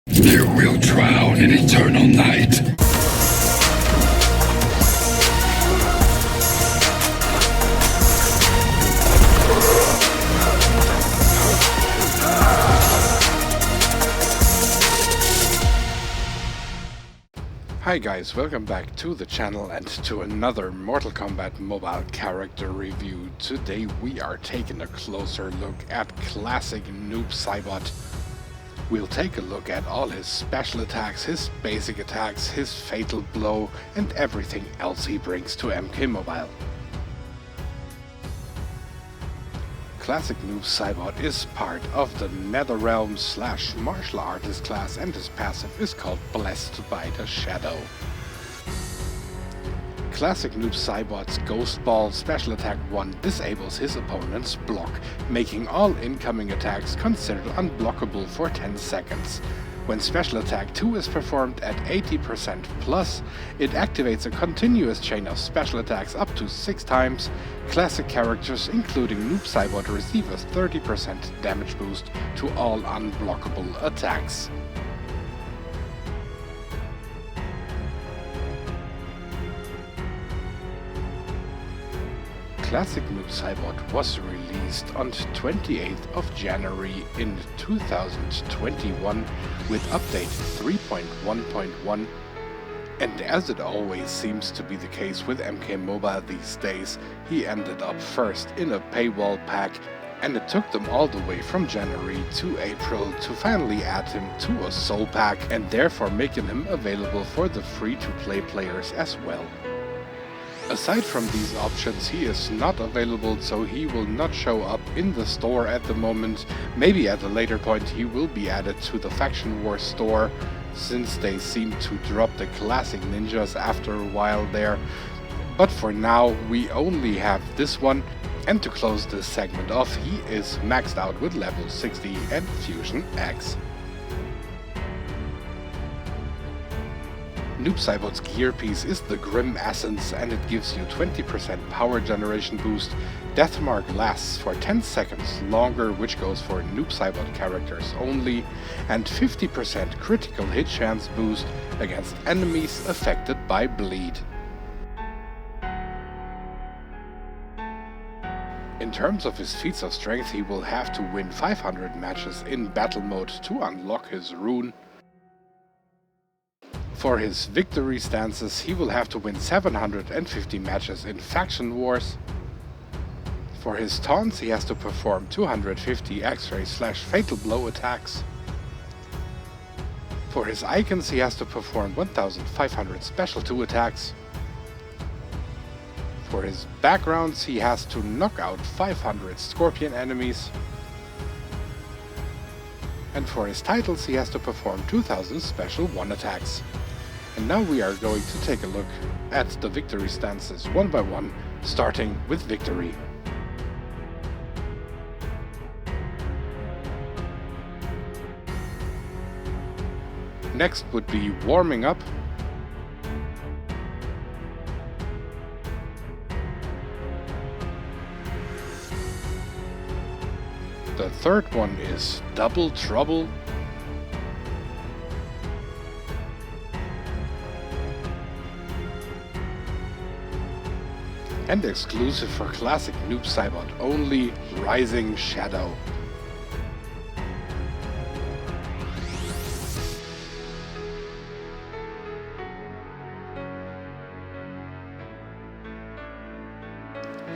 You will drown in eternal night. Hi guys, welcome back to the channel and to another Mortal Kombat mobile character review. Today we are taking a closer look at Klassic Noob Saibot. We'll take a look at all his special attacks, his basic attacks, his fatal blow and everything else he brings to MK Mobile. Klassic Noob Saibot is part of the Netherrealm / martial artist class and his passive is called Blessed by the Shadow. Klassic Noob Saibot's Ghost Ball special attack 1 disables his opponent's block, making all incoming attacks considered unblockable for 10 seconds. When special attack 2 is performed at 80% plus, it activates a continuous chain of special attacks up to 6 times. Classic characters including Noob Saibot receive a 30% damage boost to all unblockable attacks. Klassic Noob Saibot was released on 28th of January in 2021 with update 3.1.1, and as it always seems to be the case with MK Mobile these days, he ended up first in a paywall pack, and it took them all the way from January to April to finally add him to a soul pack and therefore making him available for the free-to-play players as well. Aside from these options, he is not available, so he will not show up in the store at the moment. Maybe at a later point he will be added to the Faction Wars store, since they seem to drop the classic ninjas after a while there. But for now we only have this one, and to close this segment off, he is maxed out with level 60 and Fusion X. Noob Saibot's gear piece is the Grim Essence and it gives you 20% power generation boost. Deathmark lasts for 10 seconds longer, which goes for Noob Saibot characters only, and 50% critical hit chance boost against enemies affected by bleed. In terms of his feats of strength, he will have to win 500 matches in battle mode to unlock his rune. For his victory stances, he will have to win 750 matches in Faction Wars. For his taunts, he has to perform 250 X-ray / fatal blow attacks. For his icons, he has to perform 1500 special 2 attacks. For his backgrounds, he has to knock out 500 scorpion enemies. And for his titles, he has to perform 2000 special 1 attacks. And now we are going to take a look at the victory stances one by one, starting with victory. Next would be warming up. The third one is double trouble. And exclusive for Klassic Noob Saibot only, Rising Shadow.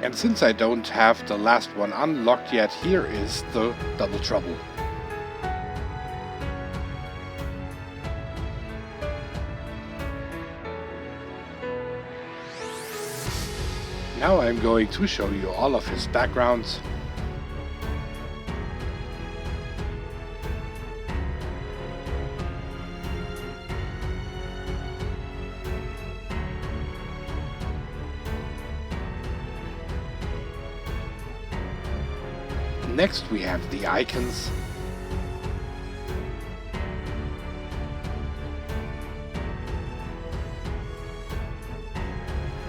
And since I don't have the last one unlocked yet, here is the Double Trouble. Now I'm going to show you all of his backgrounds. Next we have the icons.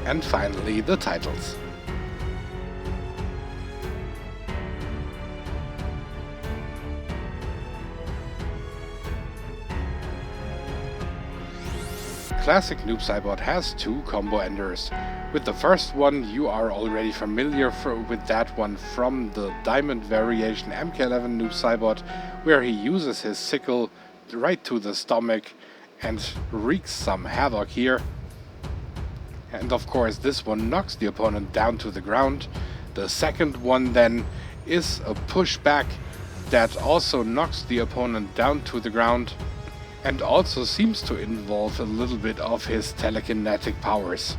And finally the titles. Classic Noob Saibot has two combo enders. With the first one, you are already familiar with that one from the Diamond variation MK11 Noob Saibot, where he uses his sickle right to the stomach and wreaks some havoc here. And of course this one knocks the opponent down to the ground. The second one then is a pushback that also knocks the opponent down to the ground and also seems to involve a little bit of his telekinetic powers.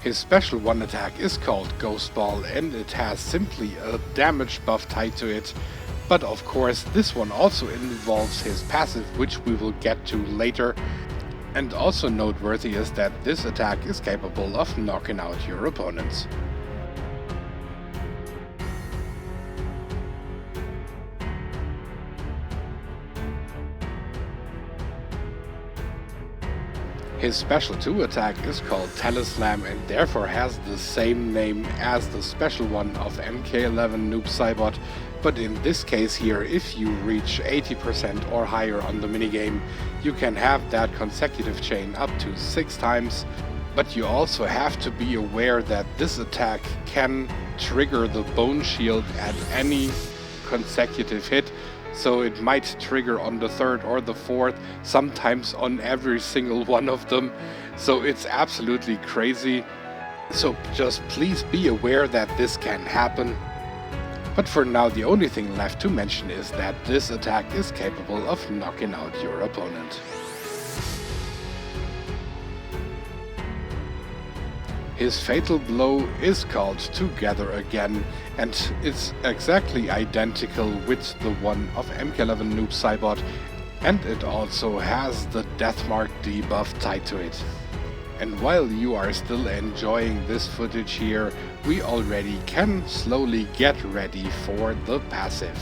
His special one attack is called Ghost Ball and it has simply a damage buff tied to it. But of course this one also involves his passive, which we will get to later. And also noteworthy is that this attack is capable of knocking out your opponents. His special 2 attack is called Teleslam and therefore has the same name as the special one of MK11 Noob Saibot, but in this case here, if you reach 80% or higher on the minigame, you can have that consecutive chain up to 6 times, but you also have to be aware that this attack can trigger the Bone Shield at any consecutive hit. So it might trigger on the 3rd or the 4th, sometimes on every single one of them. So it's absolutely crazy. So just please be aware that this can happen. But for now the only thing left to mention is that this attack is capable of knocking out your opponent. His fatal blow is called Together Again and it's exactly identical with the one of MK11 Noob Saibot, and it also has the Deathmark debuff tied to it. And while you are still enjoying this footage here, we already can slowly get ready for the passive.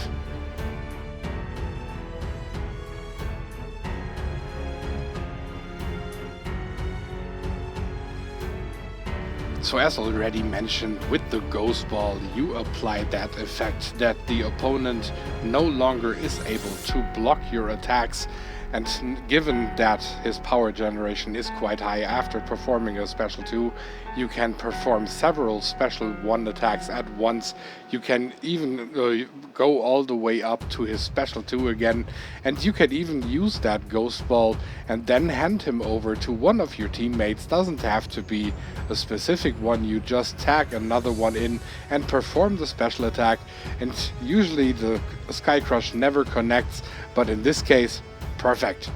So as already mentioned, with the Ghost Ball you apply that effect that the opponent no longer is able to block your attacks, and given that his power generation is quite high after performing a special 2, you can perform several special 1 attacks at once. You can even go all the way up to his special 2 again, and you can even use that Ghost Ball and then hand him over to one of your teammates. Doesn't have to be a specific one, you just tag another one in and perform the special attack, and usually the Sky Crush never connects, but in this case, perfect.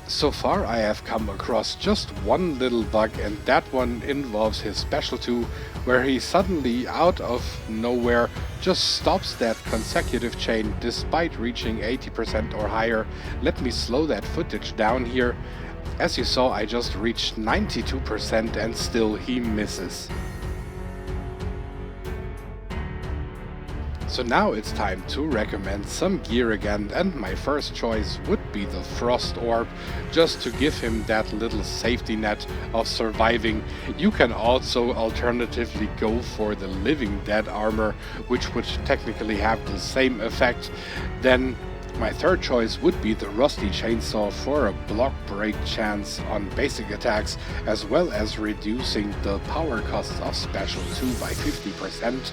So far I have come across just one little bug, and that one involves his special 2, where he suddenly out of nowhere just stops that consecutive chain despite reaching 80% or higher. Let me slow that footage down here. As you saw, I just reached 92% and still he misses. So now it's time to recommend some gear again, and my first choice would be the Frost Orb, just to give him that little safety net of surviving. You can also alternatively go for the Living Dead armor, which would technically have the same effect. Then my third choice would be the Rusty Chainsaw for a block break chance on basic attacks, as well as reducing the power cost of special 2 by 50%.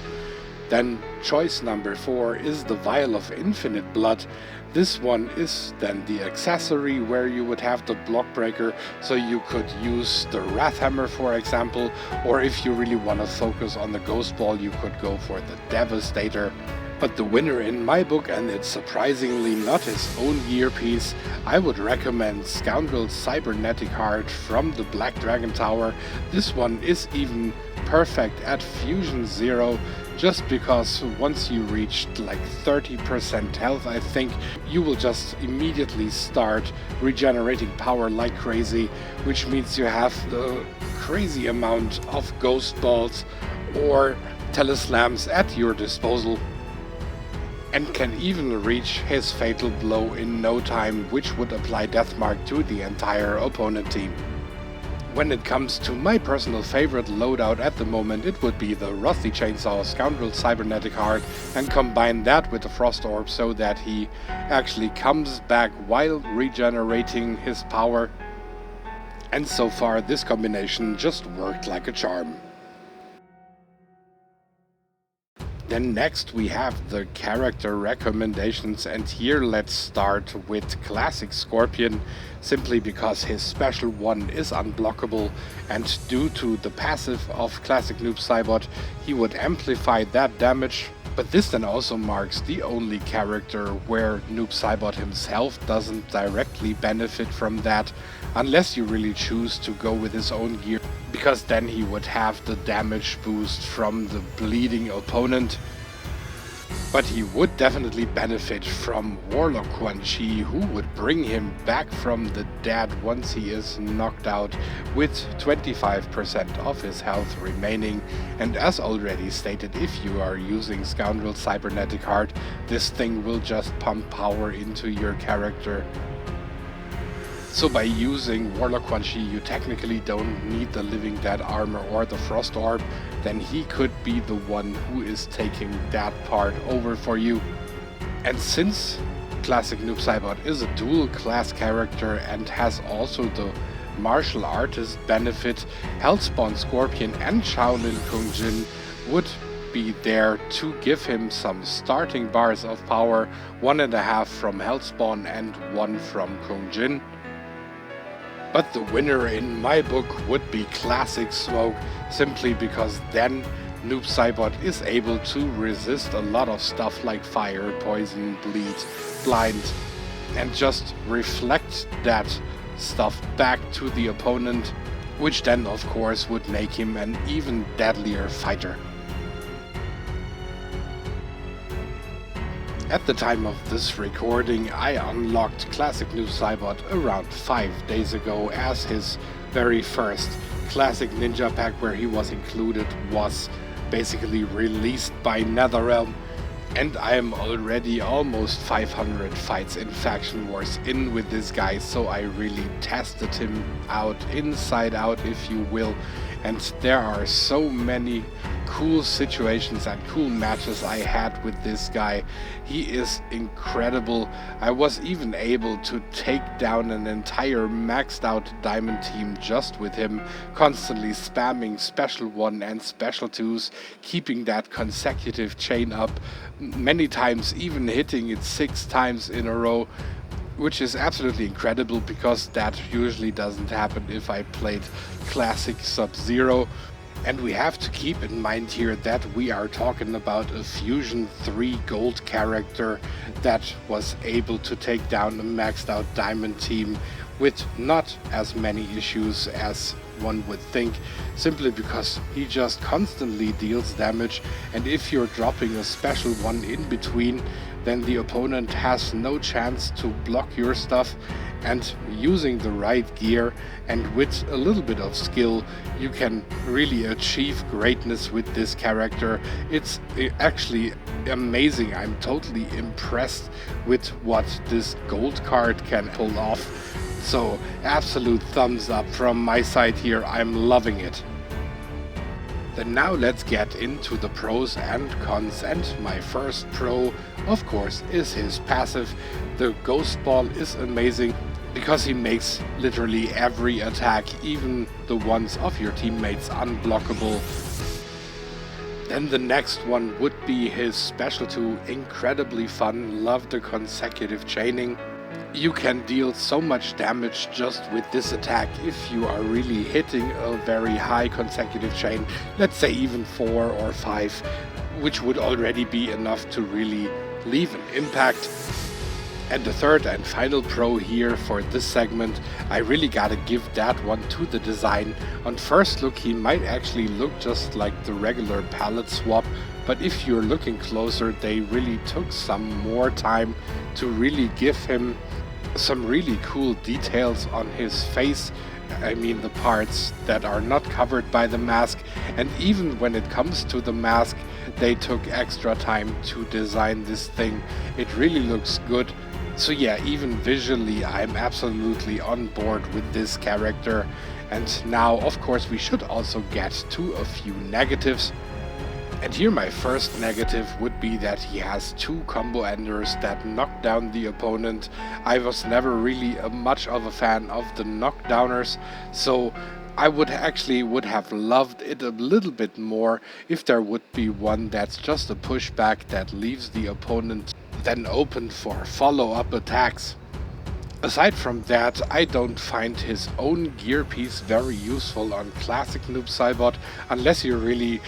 Then choice number 4 is the Vial of Infinite Blood. This one is then the accessory where you would have the block breaker, so you could use the Wrath Hammer for example, or if you really want to focus on the Ghost Ball you could go for the Devastator. But the winner in my book, and it's surprisingly not his own gear piece, I would recommend Scoundrel's Cybernetic Heart from the Black Dragon Tower. This one is even perfect at Fusion 0, just because once you reached like 30% health, I think, you will just immediately start regenerating power like crazy, which means you have the crazy amount of Ghost Balls or Teleslams at your disposal, and can even reach his fatal blow in no time, which would apply Deathmark to the entire opponent team. When it comes to my personal favorite loadout at the moment, it would be the Rusty Chainsaw Scoundrel Cybernetic Heart, and combine that with the Frost Orb so that he actually comes back while regenerating his power. And so far this combination just worked like a charm. Then next we have the character recommendations, and here let's start with Classic Scorpion, simply because his special one is unblockable, and due to the passive of Classic Noob Saibot, he would amplify that damage. But this then also marks the only character where Noob Saibot himself doesn't directly benefit from that, unless you really choose to go with his own gear, because then he would have the damage boost from the bleeding opponent. But he would definitely benefit from Warlock Quan Chi, who would bring him back from the dead once he is knocked out, with 25% of his health remaining. And as already stated, if you are using Scoundrel Cybernetic Heart, this thing will just pump power into your character. So by using Warlock Quan Chi, you technically don't need the Living Dead armor or the Frost Orb, then he could be the one who is taking that part over for you. And since Classic Noob Saibot is a dual class character and has also the martial artist benefit, Hellspawn Scorpion and Shaolin Kung Jin would be there to give him some starting bars of power, 1.5 from Hellspawn and 1 from Kung Jin. But the winner in my book would be Classic Smoke, simply because then Noob Saibot is able to resist a lot of stuff like fire, poison, bleed, blind, and just reflect that stuff back to the opponent, which then of course would make him an even deadlier fighter. At the time of this recording, I unlocked Classic Noob Saibot around 5 days ago, as his very first Classic Ninja Pack, where he was included, was basically released by NetherRealm, and I am already almost 500 fights in Faction Wars in with this guy, so I really tested him out inside out, if you will, and there are so many cool situations and cool matches I had with this guy. He is incredible. I was even able to take down an entire maxed out diamond team just with him, constantly spamming special 1 and special 2s, keeping that consecutive chain up, many times even hitting it 6 times in a row, which is absolutely incredible because that usually doesn't happen if I played Classic Sub-Zero. And we have to keep in mind here that we are talking about a Fusion 3 Gold character that was able to take down a maxed out diamond team with not as many issues as one would think, simply because he just constantly deals damage, and if you're dropping a special 1 in between, then the opponent has no chance to block your stuff. And using the right gear and with a little bit of skill, you can really achieve greatness with this character. It's actually amazing. I'm totally impressed with what this gold card can pull off. So absolute thumbs up from my side here. I'm loving it. Then now let's get into the pros and cons, and my first pro, of course, is his passive. The Ghost Ball is amazing because he makes literally every attack, even the ones of your teammates, unblockable. Then the next one would be his special 2, incredibly fun, love the consecutive chaining. You can deal so much damage just with this attack if you are really hitting a very high consecutive chain, let's say even 4 or 5, which would already be enough to really leave an impact. And the third and final pro here for this segment, I really gotta give that one to the design. On first look, he might actually look just like the regular palette swap, but if you're looking closer, they really took some more time to really give him some really cool details on his face. I mean, the parts that are not covered by the mask, and even when it comes to the mask, they took extra time to design this thing. It really looks good. So yeah, even visually, I'm absolutely on board with this character. And now, of course, we should also get to a few negatives. And here my first negative would be that he has two combo enders that knock down the opponent. I was never really much of a fan of the knockdowners, so I would have loved it a little bit more if there would be one that's just a pushback that leaves the opponent then open for follow-up attacks. Aside from that, I don't find his own gear piece very useful on Klassic Noob Saibot, unless you're really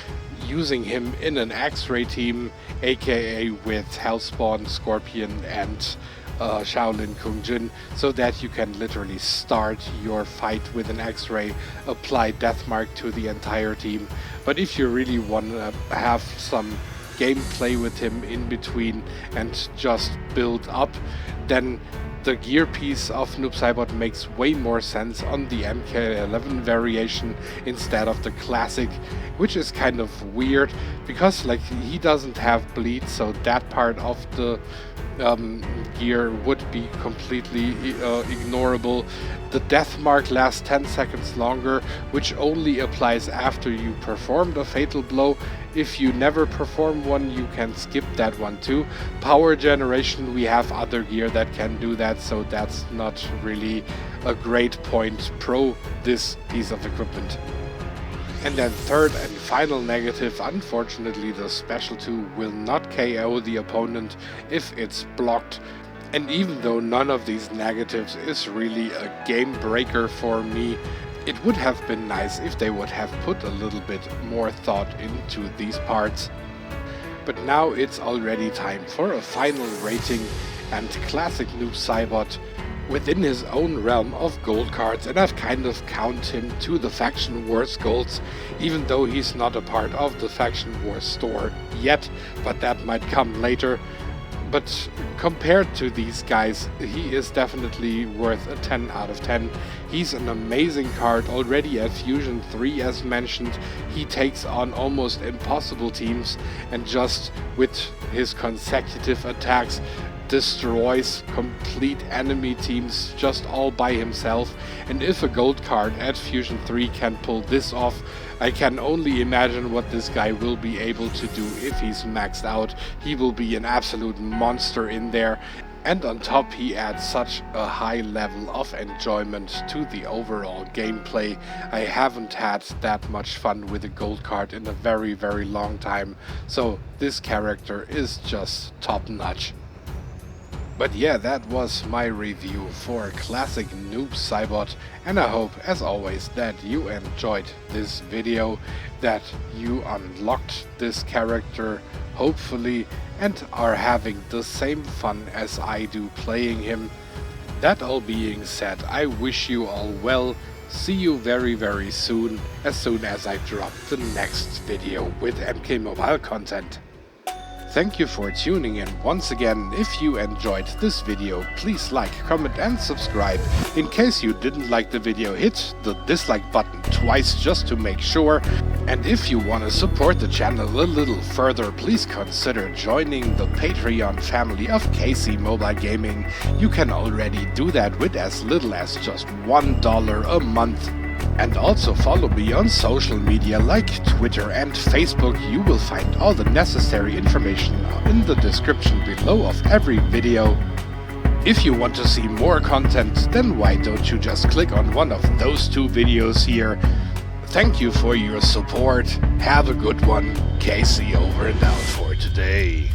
using him in an X-Ray team, aka with Hellspawn, Scorpion and Shaolin Kung Jin, so that you can literally start your fight with an X-Ray, apply Deathmark to the entire team. But if you really want to have some gameplay with him in between and just build up, then the gear piece of Noob Saibot makes way more sense on the MK11 variation instead of the Classic, which is kind of weird because like he doesn't have bleed, so that part of the gear would be completely ignorable. The death mark lasts 10 seconds longer, which only applies after you perform the fatal blow. If you never perform one, you can skip that one too. Power generation, we have other gear that can do that, so that's not really a great point pro this piece of equipment. And then third and final negative, unfortunately the Special 2 will not KO the opponent if it's blocked. And even though none of these negatives is really a game breaker for me, it would have been nice if they would have put a little bit more thought into these parts. But now it's already time for a final rating, and Klassic Noob Saibot within his own realm of gold cards, and I've kind of count him to the Faction Wars golds, even though he's not a part of the Faction Wars store yet, but that might come later. But compared to these guys, he is definitely worth a 10 out of 10. He's an amazing card already at Fusion 3 as mentioned. He takes on almost impossible teams and just with his consecutive attacks destroys complete enemy teams just all by himself. And if a gold card at Fusion 3 can pull this off, I can only imagine what this guy will be able to do if he's maxed out. He will be an absolute monster in there. And on top he adds such a high level of enjoyment to the overall gameplay. I haven't had that much fun with a gold card in a very long time. So this character is just top notch. But yeah, that was my review for Klassic Noob Saibot, and I hope, as always, that you enjoyed this video, that you unlocked this character, hopefully, and are having the same fun as I do playing him. That all being said, I wish you all well. See you very soon as I drop the next video with MK Mobile content. Thank you for tuning in once again. If you enjoyed this video, please like, comment and subscribe. In case you didn't like the video, hit the dislike button twice just to make sure. And if you want to support the channel a little further, please consider joining the Patreon family of KC Mobile Gaming. You can already do that with as little as just $1 a month. And also follow me on social media like Twitter and Facebook. You will find all the necessary information in the description below of every video. If you want to see more content, then why don't you just click on one of those two videos here. Thank you for your support. Have a good one. KC over and out for today.